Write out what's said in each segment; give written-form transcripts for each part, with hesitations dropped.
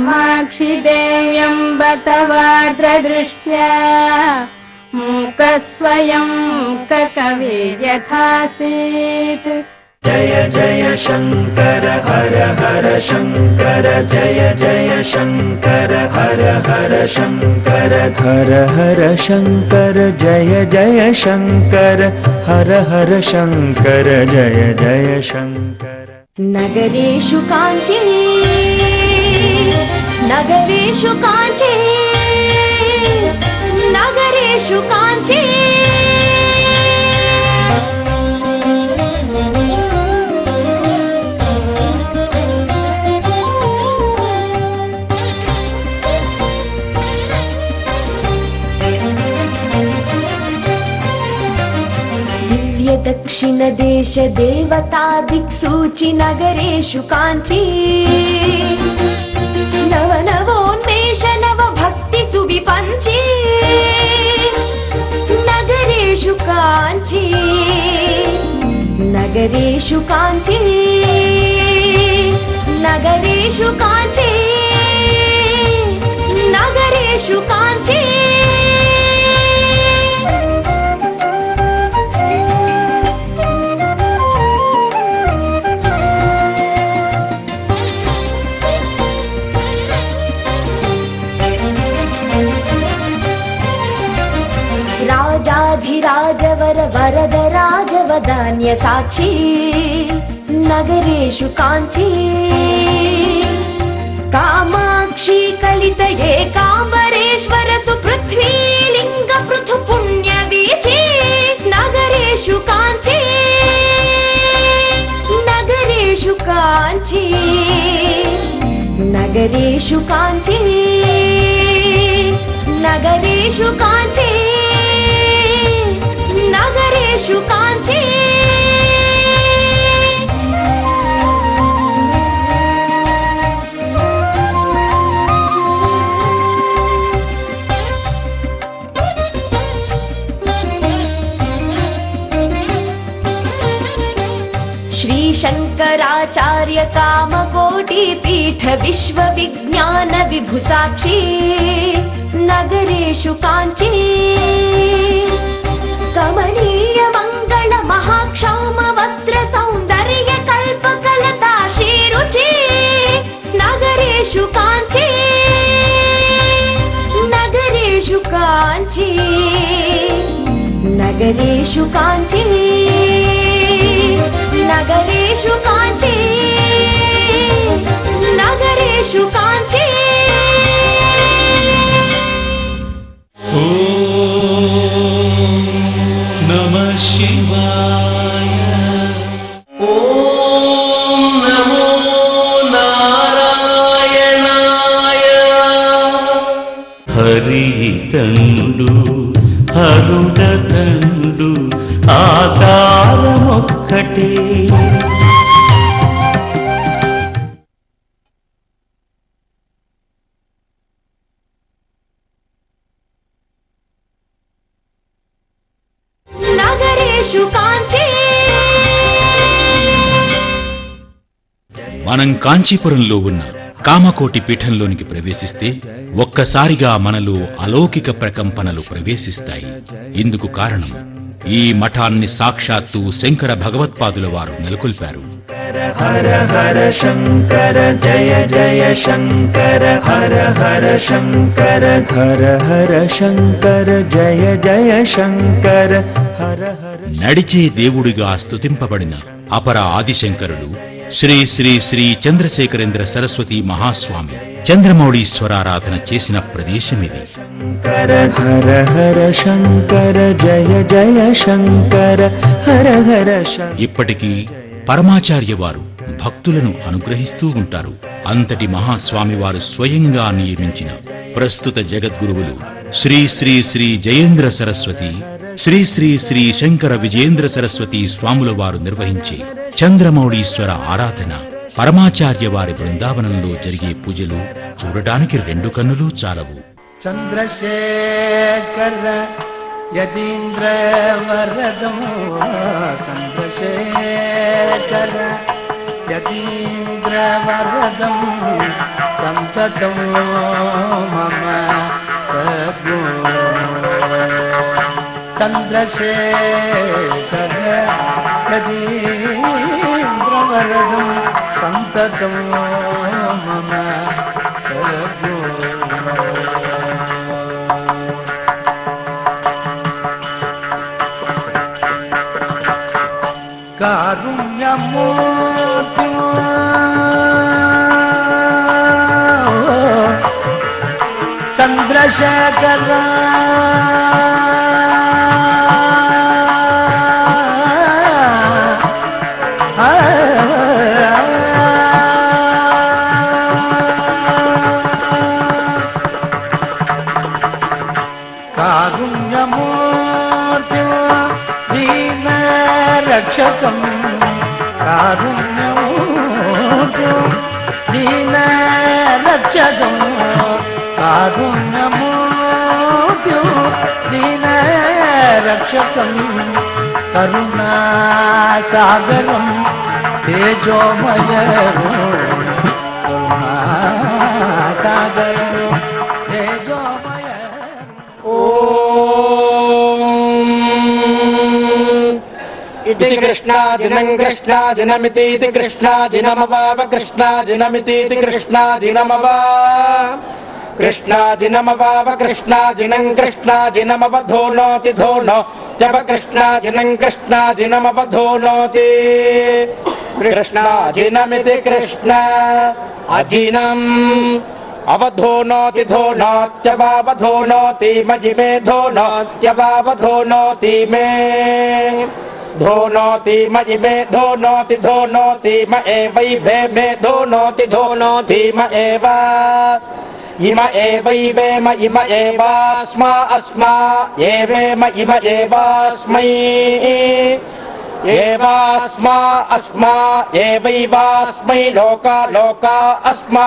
माक्षि देव्यं बतवार्द्रदृष्ट्या मूकस्वयं ककवे यथासीत्। जय जय शंकर हर हर शंकर जय जय शंकर हर हर शंकर हर हर शंकर जय जय शंकर हर हर शंकर जय जय शंकर। नगरेषु काञ्ची नगरेषु काञ्ची नगरेषु काञ्ची दक्षिण देश देवता दिक्सूचि नगरेषु काञ्ची नव नवोन्मेष नव भक्ति सुविपञ्ची नगरेषु काञ्ची नगरेषु काञ्ची नगरेषु काञ्ची नगरेषु काञ्ची। राजाधिराजवर वरद राजवदान्य साक्षी नगरेषु काञ्ची कामाक्षी कलित एकाम्बरेश्वर सुपृथ्वी लिंग पृथु पुण्यवीची नगरेषु काञ्ची नगरेषु काञ्ची नगरेषु काञ्ची नगरेषु काञ्ची नगरेषु काञ्ची। श्री शंकराचार्य कामकोटि पीठ विश्वविज्ञान विभुसाक्षी नगरेषु काञ्ची कमनीय मंगल महाक्षौम वस्त्र सौंदर्य कल्प कलता श्रीरुचि नगरेषु काञ्ची नगरेषु काञ्ची नगरेषु काञ्ची नगरेषु काञ्ची नगरेषु काञ्ची। शिवाय ओम नमो नारायणाय। हरितंडु हरुडतंडु आकारमొక్కటే మనం కాంచీపురంలో ఉన్న కామకోటి పీఠంలోనికి ప్రవేశిస్తే ఒక్కసారిగా మనలో అలౌకిక ప్రకంపనలు ప్రవేశిస్తాయి. ఇందుకు కారణం ఈ మఠాన్ని సాక్షాత్తు శంకర భగవత్పాదుల వారు నెలకొల్పారు. హర హర శంకర జయ జయ శంకర హర హర శంకర హర హర శంకర జయ జయ శంకర హర హర. నడిచే దేవుడిగా స్తుతింపబడిన అపర ఆదిశంకరుడు శ్రీ శ్రీ శ్రీ చంద్రశేఖరేంద్ర సరస్వతి మహాస్వామి చంద్రమౌళీశ్వరారాధన చేసిన ప్రదేశమిది. హర హర హర శంకర జయ జయ శంకర హర హర. ఇప్పటికీ పరమాచార్య వారు భక్తులను అనుగ్రహిస్తూ ఉంటారు. అంతటి మహాస్వామి వారు స్వయంగా నియమించిన ప్రస్తుత జగద్గురువులు శ్రీ శ్రీ శ్రీ జయేంద్ర సరస్వతి, శ్రీ శ్రీ శ్రీ శంకర విజయేంద్ర సరస్వతి స్వాముల వారు నిర్వహించే చంద్రమౌళీశ్వర ఆరాధన, పరమాచార్య వారి బృందావనంలో జరిగే పూజలు చూడటానికి రెండు కన్నులు చాలవు. చంద్రశేఖర యతీంద్ర వరదము చంద్రశేఖర యతీంద్ర వరదము సంతతం మమ సద్గురు చంద్రశేఖర గజేంద్రవరదం సంతతం మమ సద్గురు కారుణ్యమూర్తి చంద్రశేఖర కారుణ్యమూర్తి దీన రక్షకం కారుణ్యమూర్తి దీన రక్షకం కారుణ్యమూర్తి దీన రక్షకం కరుణా సాగరం తేజోమయము కరుణా సాగరం తేజోమయము इति कृष्णाजिनं कृष्णाजिनमितीति कृष्णाजिनमवाव कृष्णाजिनमितीति कृष्णाजिनमव कृष्णाजिनमवाव कृष्णाजिनं कृष्णाजिनमवधोनोति धोनो जप कृष्णाजिनं कृष्णाजिनमवधोनोति कृष्णाजिनमिति कृष्ण अजिनम् अवधोनोति धोनोत्यवावधोनोति मजिमे धोनोत्यवावधोनोति मे धोनोति मजिमे धोनोति धोनोति म एवैभे मे धोनोति धोनोति म एव इम एवैवे म इम एवास्मा अस्मा एवे म इम एवास्मै एवास्मा अस्मा एवैवास्मै लोका लोका अस्मा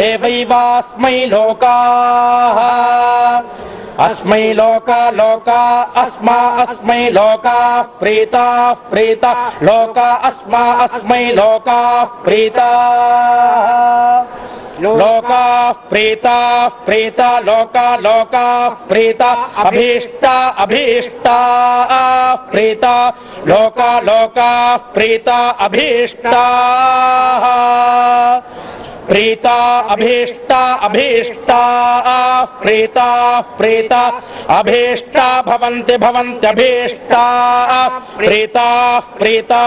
एवैवास्मै लोकाः अस्मै लोका लोका अस्मा अस्मै लोका प्रीता प्रीता लोका अस्मा अस्मै लोका प्रीता लोका प्रीता प्रीता लोका लोका प्रीता अभीष्टा अभीष्टा प्रीता लोका लोका प्रीता अभीष्टा प्रीता अभीष्टा अभीष्टा प्रीता प्रीता अभीष्टा भवन्ति भवन्त्यभीष्टा प्रीता प्रीता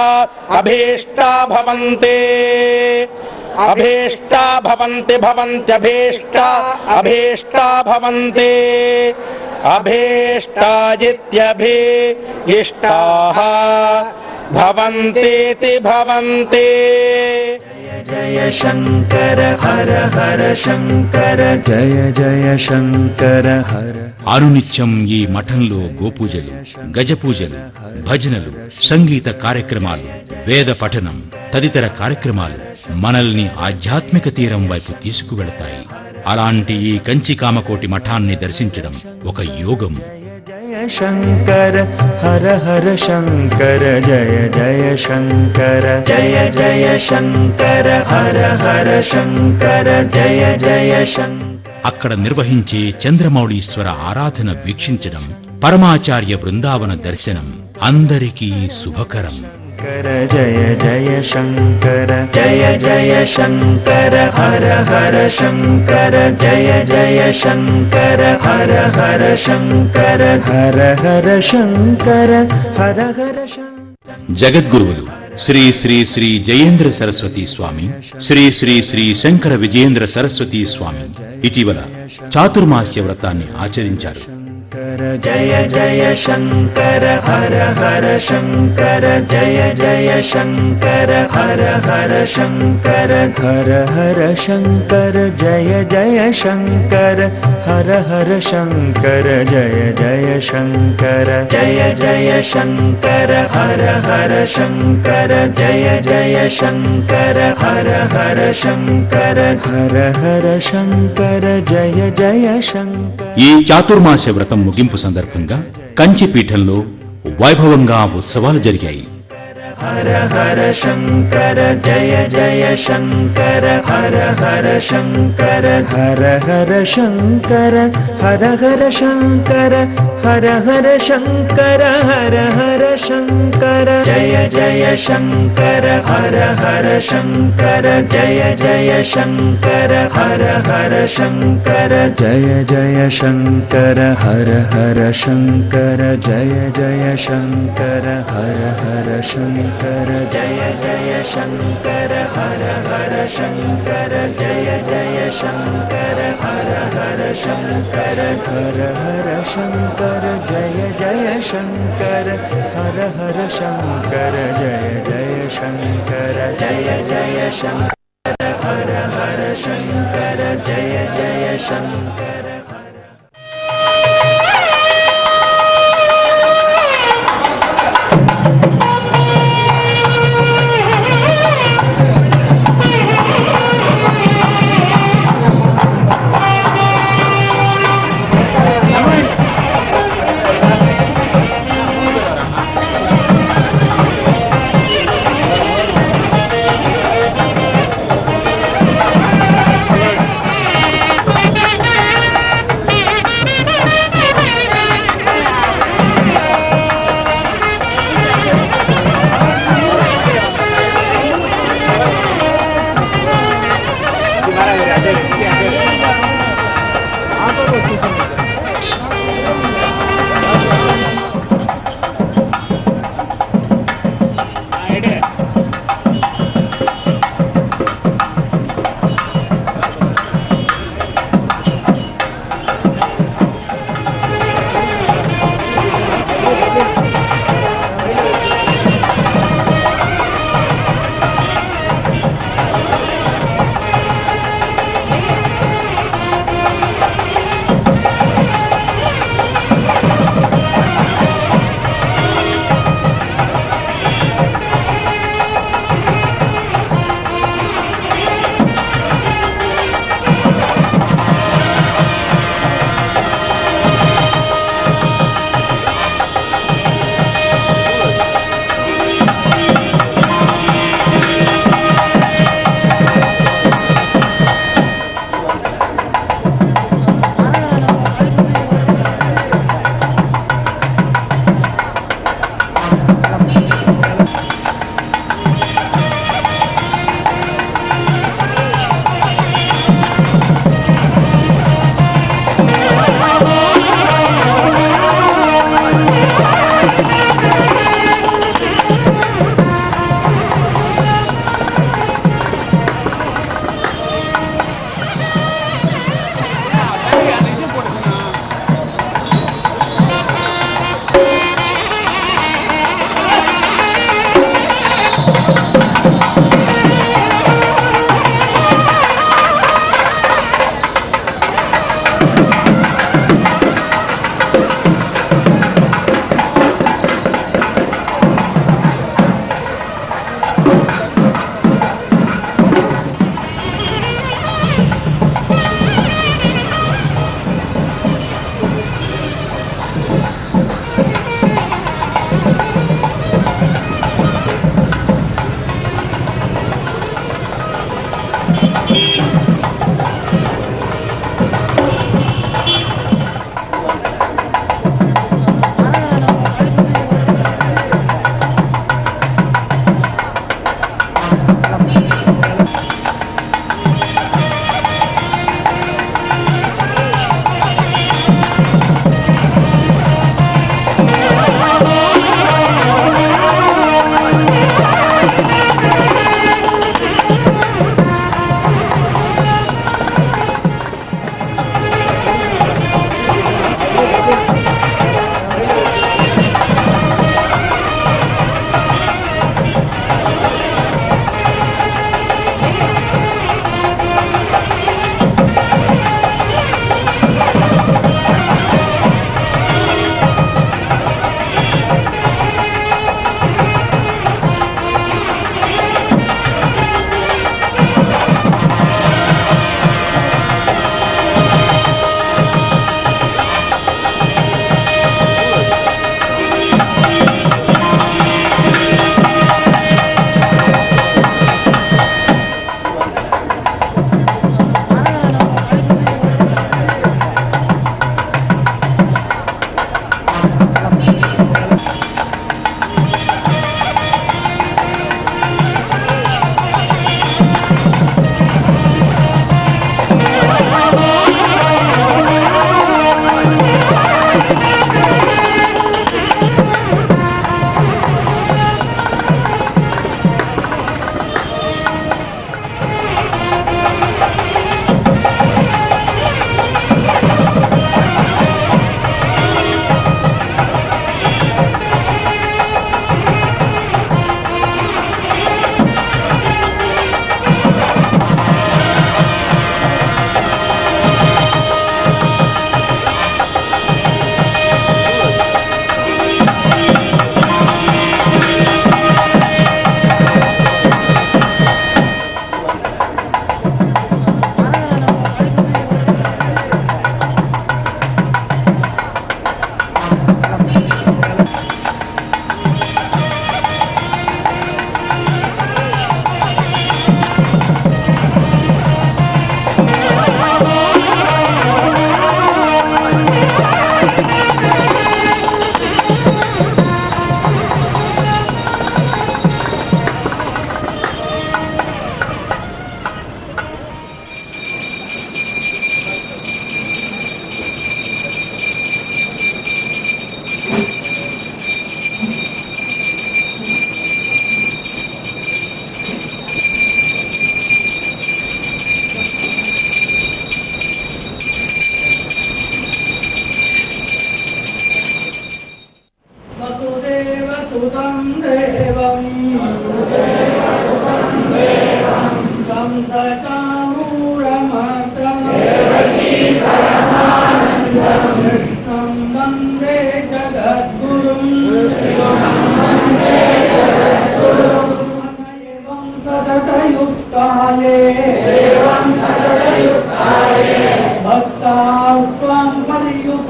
अभीष्टा भवन्ति अभीष्टा भवन्ति भवन्त्यभीष्टा अभीष्टा भवन्ति अभीष्टाजित्यभीष्टाः भवन्तीति भवन्ति जय शंकर हर हर शंकर जय जय शंकर हर అనునిత్యం ఈ మఠంలో గోపూజలు గజపూజలు భజనలు సంగీత కార్యక్రమాలు వేద పఠనం తదితర కార్యక్రమాలు మనల్ని ఆధ్యాత్మిక తీరం వైపు తీసుకువెళతాయి. అలాంటి ఈ కంచి కామకోటి మఠాన్ని దర్శించడం ఒక యోగం. जय शंकर हर हर शंकर जय जय शंकर जय जय शंकर हर हर शंकर जय जय शंकर. అక్కడ నిర్వహించే చంద్రమౌళీశ్వర ఆరాధన వీక్షించడం, పరమాచార్య బృందావన దర్శనం అందరికీ శుభకరం. जय जय शंकर जय जय शंकर हर हर शंकर जय जय शंकर हर हर शंकर हर हर शंकर हर हर शंकर. జగద్గురువులు శ్రీ శ్రీ శ్రీ జయేంద్ర సరస్వతి స్వామి, శ్రీ శ్రీ శ్రీ శంకర విజయేంద్ర సరస్వతి స్వామి ఇటీవల చాతుర్మాస్య వ్రతాన్ని ఆచరించారు. जय जय शंकर हर हर शंकर जय जय शंकर हर हर शंकर हर हर शंकर जय जय शंकर हर हर शंकर जय जय शंकर जय जय शंकर हर हर शंकर जय जय शंकर हर हर शंकर हर हर शंकर जय जय शंकर. ఈ చాతుర్మాస్య వ్రతం ముగింపు సందర్భంగా కంచి పీఠంలో వైభవంగా ఉత్సవాలు జరిగాయి. हर हर शंकर जय जय शंकर हर हर शंकर हर हर शंकर हर हर शंकर हर हर शंकर हर हर शंकर जय जय शंकर हर हर शंकर जय जय शंकर हर हर शंकर जय जय शंकर हर हर शंकर जय जय शंकर हर हर शंकर जय जय शंकर हर हर शंकर जय जय शंकर हर हर शंकर हर हर शंकर जय जय शंकर हर हर शंकर जय जय शंकर जय जय शंकर हर हर शंकर जय जय शंकर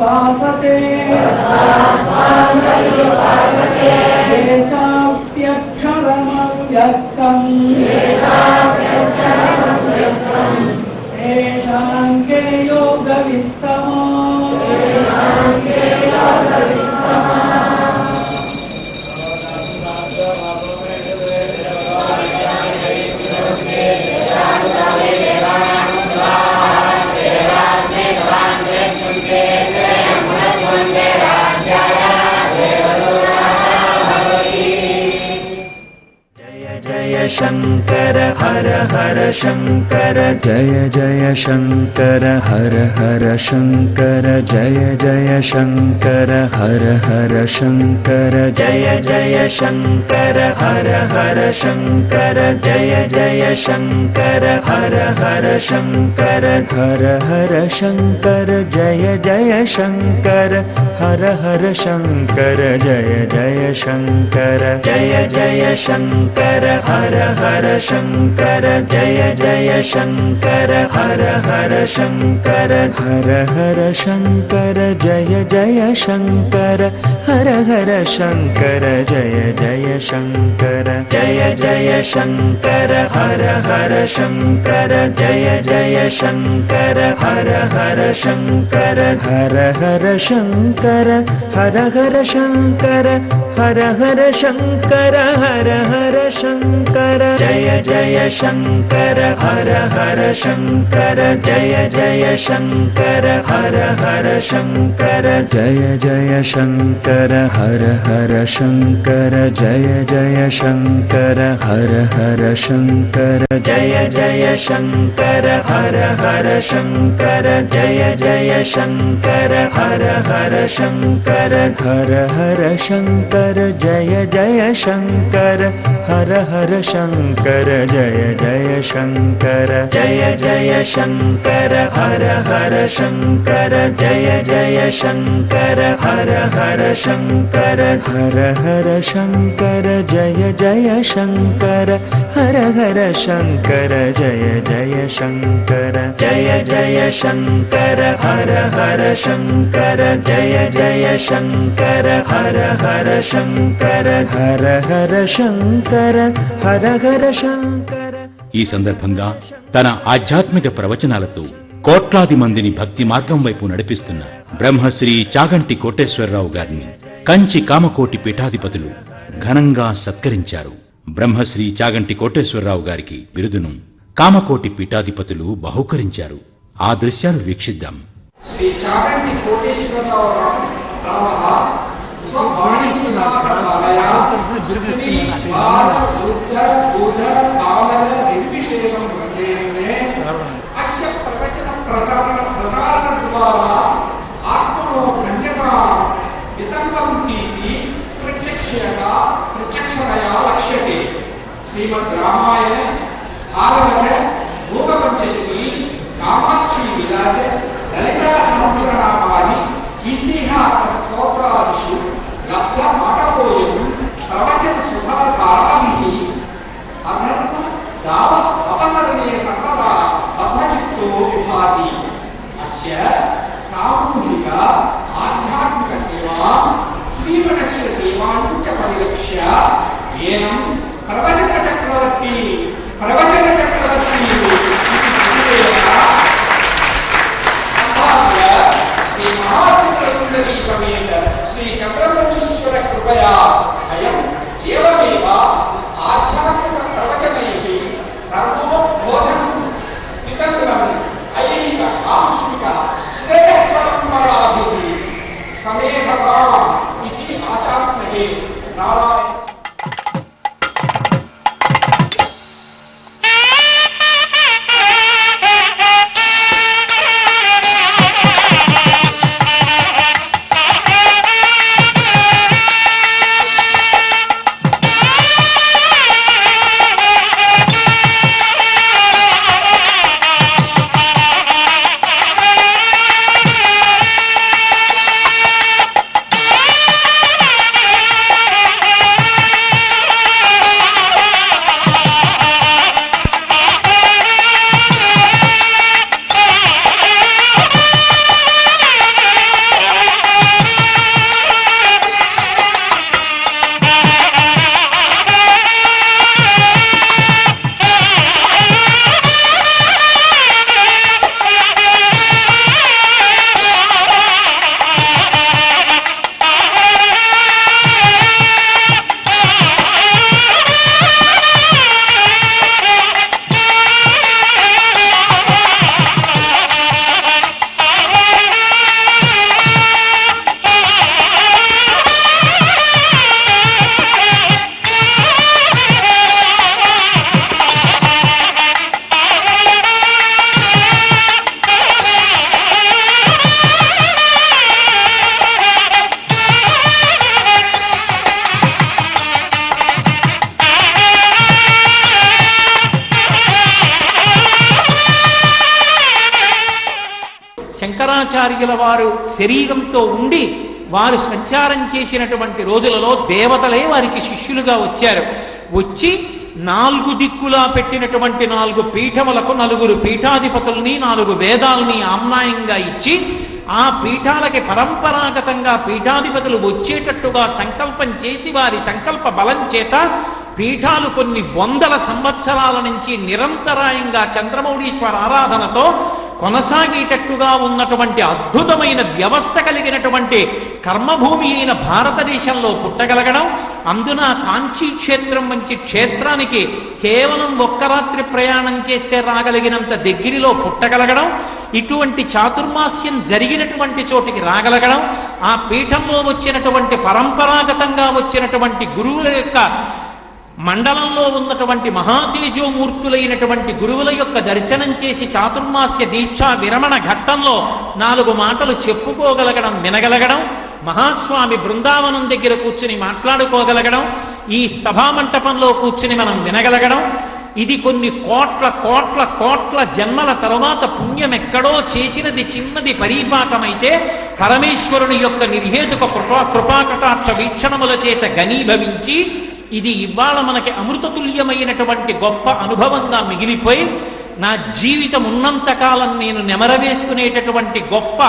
उपासते येषाप्यक्षरमव्यक्तम् येषां के योगवित्तमो शंकर हर हर शंकर जय जय शंकर हर हर शंकर जय जय शंकर हर हर शंकर जय जय शंकर हर हर शंकर जय जय शंकर हर हर शंकर हर हर शंकर जय जय शंकर हर हर शंकर जय जय शंकर जय जय शंकर हर हर शंकर जय जय शंकर हर हर शंकर हर हर शंकर जय जय शंकर हर हर शंकर जय जय शंकर जय जय शंकर हर हर शंकर जय जय शंकर हर हर शंकर हर हर शंकर हर हर शंकर हर हर शंकर हर हर शंकर जय जय शंकर हर हर शंकर जय जय शंकर हर हर शंकर जय जय शंकर हर हर शंकर जय जय शंकर हर हर शंकर जय जय शंकर हर हर शंकर जय जय शंकर हर हर शंकर हर हर शंकर जय जय शंकर हर हर शंकर जय जय शंकर जय जय शंकर हर हर शंकर जय जय शंकर हर हर शंकर हर हर शंकर जय जय शंकर हर हर शंकर जय जय शंकर जय जय शंकर हर हर शंकर जय जय शंकर हर हर शंकर हर हर शंकर हर हर शंकर ఈ సందర్భంగా తన ఆధ్యాత్మిక ప్రవచనాలతో కోట్లాది మందిని భక్తి మార్గం వైపు నడిపిస్తున్న బ్రహ్మశ్రీ చాగంటి కోటేశ్వరరావు గారిని కంచి కామకోటి పీఠాధిపతులు ఘనంగా సత్కరించారు. బ్రహ్మశ్రీ చాగంటి కోటేశ్వరరావు గారికి బిరుదును కామకోటి పీఠాధిపతులు బహూకరించారు. ఆ దృశ్యాలు వీక్షిద్దాం. శ్రీ చాగంటి కోటేశ్వరరావు श्रीमद् रामायण भागवत भूपपंचशती कामाक्षी विलास ललिता सहस्रनामादि इतिहास स्तोत्रादिषु लब्ध पाठकोऽयं प्रवचन सुधाकाराभिः अधर्म दाव अपसरणे सकला बद्धचित्तो विभाति अस्य सामूहिक आध्यात्मिक सेवा श्रीमठस्य सेवां च परिलक्ष्य एनं प्रवचन चक्रवर्ती श्री महासुंदरी समेत श्री चक्रवर्तीश्वर कृपया अयम् एवमेव आध्यात्मिक प्रवचनैः सर्वोद्बोधनं वितरणम् ऐहिक आंशिक श्रेयस्परम्पराभिः समेधताम् इति आशास्महे. नारायण శంకరాచార్యుల వారు శరీరంతో ఉండి వారు సంచారం చేసినటువంటి రోజులలో దేవతలే వారికి శిష్యులుగా వచ్చారు. వచ్చి 4 దిక్కులా పెట్టినటువంటి 4 పీఠములకు 4 పీఠాధిపతుల్ని 4 వేదాల్ని ఆమ్నాయంగా ఇచ్చి ఆ పీఠాలకి పరంపరాగతంగా పీఠాధిపతులు వచ్చేటట్టుగా సంకల్పం చేసి వారి సంకల్ప బలం చేత పీఠాలు కొన్ని వందల సంవత్సరాల నుంచి నిరంతరాయంగా చంద్రమౌళీశ్వర ఆరాధనతో కొనసాగేటట్టుగా ఉన్నటువంటి అద్భుతమైన వ్యవస్థ కలిగినటువంటి కర్మభూమి అయిన భారతదేశంలో పుట్టగలగడం, అందున కాంచీ క్షేత్రం వంటి క్షేత్రానికి కేవలం 1 రాత్రి ప్రయాణం చేస్తే రాగలిగినంత దగ్గరలో పుట్టగలగడం, ఇటువంటి చాతుర్మాస్యం జరిగినటువంటి చోటికి రాగలగడం, ఆ పీఠంలో వచ్చినటువంటి పరంపరాగతంగా వచ్చినటువంటి గురువుల యొక్క మండలంలో ఉన్నటువంటి మహాతేజోమూర్తులైనటువంటి గురువుల యొక్క దర్శనం చేసి చాతుర్మాస్య దీక్షా విరమణ ఘట్టంలో 4 మాటలు చెప్పుకోగలగడం, వినగలగడం, మహాస్వామి బృందావనం దగ్గర కూర్చుని మాట్లాడుకోగలగడం, ఈ సభామంటపంలో కూర్చుని మనం వినగలగడం, ఇది కొన్ని కోట్ల కోట్ల కోట్ల జన్మల తరువాత పుణ్యం ఎక్కడో చేసినది చిన్నది పరిపాకమైతే పరమేశ్వరుని యొక్క నిర్హేతుక కృపాకటాక్ష వీక్షణముల చేత ఘనీభవించి ఇది ఇవాళ మనకి అమృతతుల్యమైనటువంటి గొప్ప అనుభవంగా మిగిలిపోయి నా జీవితం ఉన్నంతకాలం నేను నెమరవేసుకునేటటువంటి గొప్ప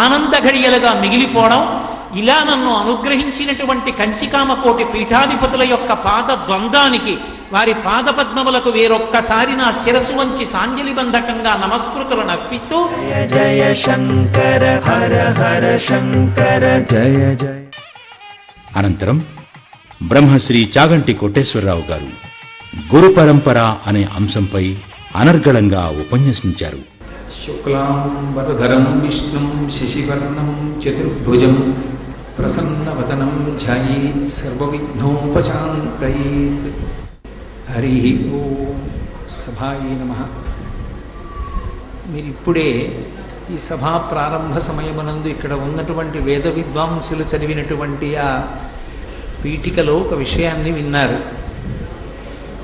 ఆనంద ఘడియలుగా మిగిలిపోవడం, ఇలా నన్ను అనుగ్రహించినటువంటి కంచికామకోటి పీఠాధిపతుల యొక్క పాద ద్వంద్వానికి వారి పాదపద్మములకు వేరొక్కసారి నా శిరసు వంచి సాంజలిబంధకంగా నమస్కృతులను అర్పిస్తూ జయ జయ శంకర హర హర శంకర జయ జయ. అనంతరం బ్రహ్మశ్రీ చాగంటి కోటేశ్వరరావు గారు గురు పరంపర అనే అంశంపై అనర్గళంగా ఉపన్యసించారు. శుక్లాంబరధరం విష్ణుం శశివర్ణం చతుర్భుజం ప్రసన్నవదనం ధ్యాయేత్ సర్వవిఘ్నోపశాంతయేత్. హరి ఓం. సభాయే నమః. మీరు ఇప్పుడే ఈ సభా ప్రారంభ సమయమునందు ఇక్కడ ఉన్నటువంటి వేద విద్వాంసులు చదివినటువంటి ఆ పీఠికలో ఒక విషయాన్ని విన్నారు.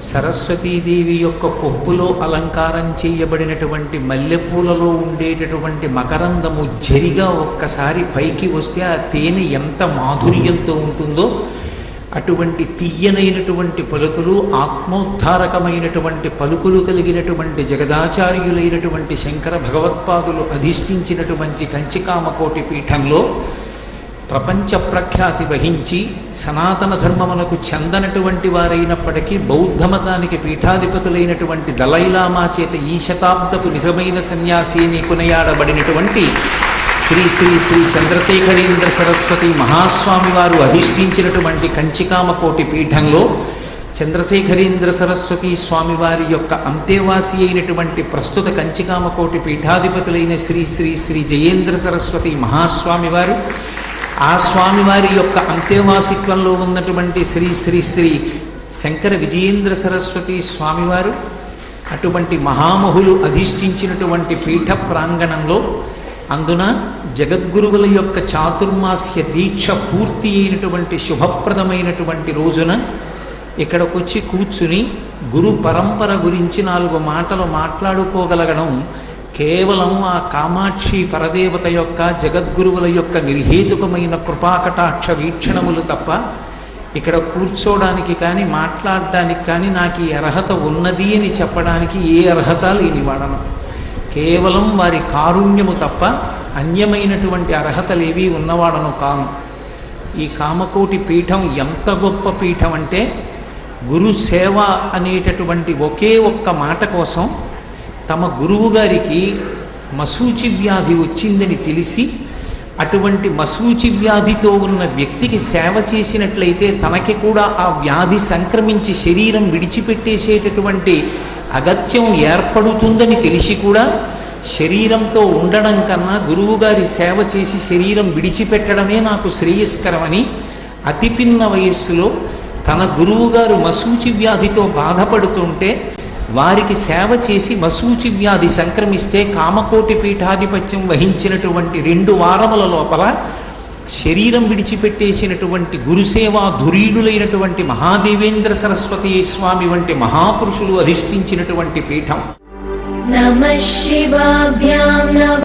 సరస్వతీదేవి యొక్క కొప్పులో అలంకారం చేయబడినటువంటి మల్లెపూలలో ఉండేటటువంటి మకరందము జరిగా ఒక్కసారి పైకి వస్తే ఆ తేనె ఎంత మాధుర్యంతో ఉంటుందో అటువంటి తీయనైనటువంటి పలుకులు, ఆత్మోద్ధారకమైనటువంటి పలుకులు కలిగినటువంటి జగదాచార్యులైనటువంటి శంకర భగవత్పాదులు అధిష్ఠించినటువంటి కంచికామకోటి పీఠంలో ప్రపంచ ప్రఖ్యాతి వహించి సనాతన ధర్మమునకు చెందనటువంటి వారైనప్పటికీ బౌద్ధ మతానికి పీఠాధిపతులైనటువంటి దలైలామా చేత ఈ శతాబ్దపు నిజమైన సన్యాసి అని కొనియాడబడినటువంటి శ్రీ శ్రీ శ్రీ చంద్రశేఖరేంద్ర సరస్వతి మహాస్వామి వారు అధిష్ఠించినటువంటి కంచికామకోటి పీఠంలో చంద్రశేఖరేంద్ర సరస్వతి స్వామివారి యొక్క అంతేవాసి అయినటువంటి ప్రస్తుత కంచికామకోటి పీఠాధిపతులైన శ్రీ శ్రీ శ్రీ జయేంద్ర సరస్వతి మహాస్వామి వారు, ఆ స్వామివారి యొక్క అంత్యవాసిత్వంలో ఉన్నటువంటి శ్రీ శ్రీ శ్రీ శంకర విజయేంద్ర సరస్వతి స్వామివారు అటువంటి మహామహులు అధిష్ఠించినటువంటి పీఠ ప్రాంగణంలో, అందున జగద్గురువుల యొక్క చాతుర్మాస్య దీక్ష పూర్తి అయినటువంటి శుభప్రదమైనటువంటి రోజున ఇక్కడికొచ్చి కూర్చుని గురు పరంపర గురించి 4 మాటలు మాట్లాడుకోగలగడం కేవలం ఆ కామాక్షి పరదేవత యొక్క జగద్గురువుల యొక్క నిర్హేతుకమైన కృపాకటాక్ష వీక్షణములు తప్ప ఇక్కడ కూర్చోడానికి కానీ మాట్లాడడానికి కానీ నాకు ఈ అర్హత ఉన్నది అని చెప్పడానికి ఏ అర్హత లేనివాడను. కేవలం వారి కారుణ్యము తప్ప అన్యమైనటువంటి అర్హతలేవి ఉన్నవాడను కాను. ఈ కామకోటి పీఠం ఎంత గొప్ప పీఠం అంటే గురు సేవ అనేటటువంటి ఒకే ఒక్క మాట కోసం తమ గురువు గారికి మశూచి వ్యాధి వచ్చిందని తెలిసి అటువంటి మశూచి వ్యాధితో ఉన్న వ్యక్తికి సేవ చేసినట్లయితే తనకి కూడా ఆ వ్యాధి సంక్రమించి శరీరం విడిచిపెట్టేసేటటువంటి అగత్యం ఏర్పడుతుందని తెలిసి కూడా శరీరంతో ఉండడం కన్నా గురువుగారి సేవ చేసి శరీరం విడిచిపెట్టడమే నాకు శ్రేయస్కరమని అతి పిన్న వయస్సులో తన గురువుగారు మశూచి వ్యాధితో బాధపడుతుంటే వారికి సేవ చేసి మశూచి వ్యాధి సంక్రమిస్తే కామకోటి పీఠాధిపత్యం వహించినటువంటి 2 వారముల లోపల శరీరం విడిచిపెట్టేసినటువంటి గురుసేవా ధురీడులైనటువంటి మహాదేవేంద్ర సరస్వతి స్వామి వంటి మహాపురుషులు అధిష్ఠించినటువంటి పీఠం. నమః శివాభ్యాం.